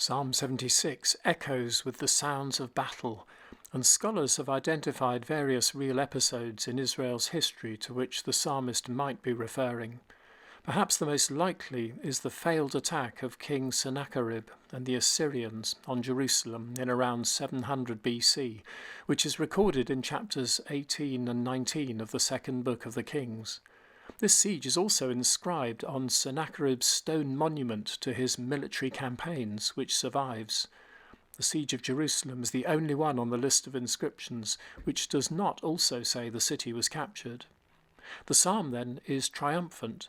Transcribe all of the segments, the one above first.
Psalm 76 echoes with the sounds of battle, and scholars have identified various real episodes in Israel's history to which the psalmist might be referring. Perhaps the most likely is the failed attack of King Sennacherib and the Assyrians on Jerusalem in around 700 BC, which is recorded in chapters 18 and 19 of the second book of the Kings. This siege is also inscribed on Sennacherib's stone monument to his military campaigns, which survives. The siege of Jerusalem is the only one on the list of inscriptions which does not also say the city was captured. The psalm, then, is triumphant,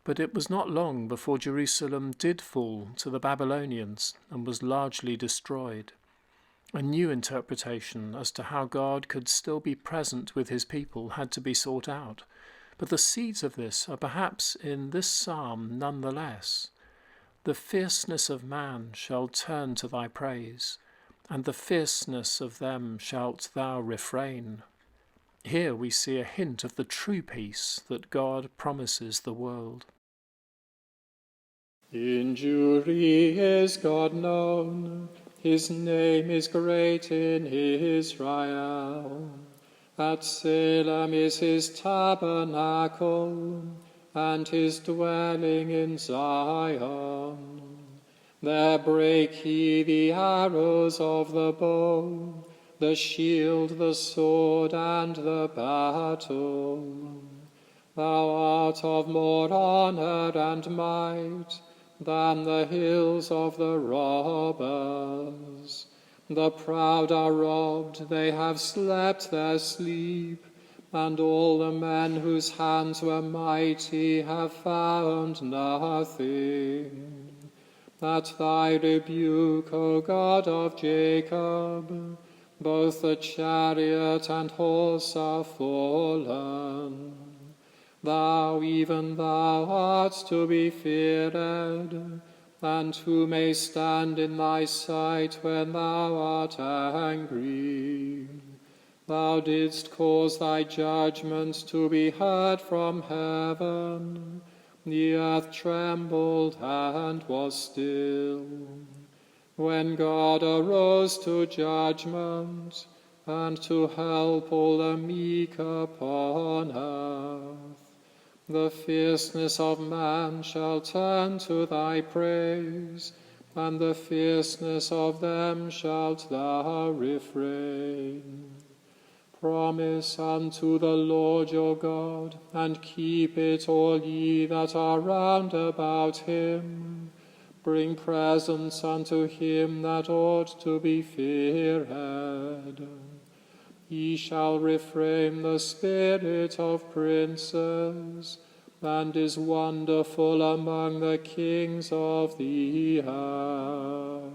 but it was not long before Jerusalem did fall to the Babylonians and was largely destroyed. A new interpretation as to how God could still be present with his people had to be sought out, but the seeds of this are perhaps in this psalm nonetheless. The fierceness of man shall turn to thy praise, and the fierceness of them shalt thou refrain. Here we see a hint of the true peace that God promises the world. In Jewry is God known, his name is great in Israel. At Salem is his tabernacle, and his dwelling in Zion. There break he the arrows of the bow, the shield, the sword, and the battle. Thou art of more honour and might than the hills of the robbers. The proud are robbed, they have slept their sleep, and all the men whose hands were mighty have found nothing. At thy rebuke, O God of Jacob, both the chariot and horse are fallen. Thou, even thou, art to be feared, and who may stand in thy sight when thou art angry? Thou didst cause thy judgments to be heard from heaven. The earth trembled and was still. When God arose to judgment, and to help all the meek upon earth, the fierceness of man shall turn to thy praise, and the fierceness of them shalt thou refrain. Promise unto the Lord your God, and keep it, all ye that are round about him. Bring presents unto him that ought to be feared. He shall reframe the spirit of princes, and is wonderful among the kings of the earth.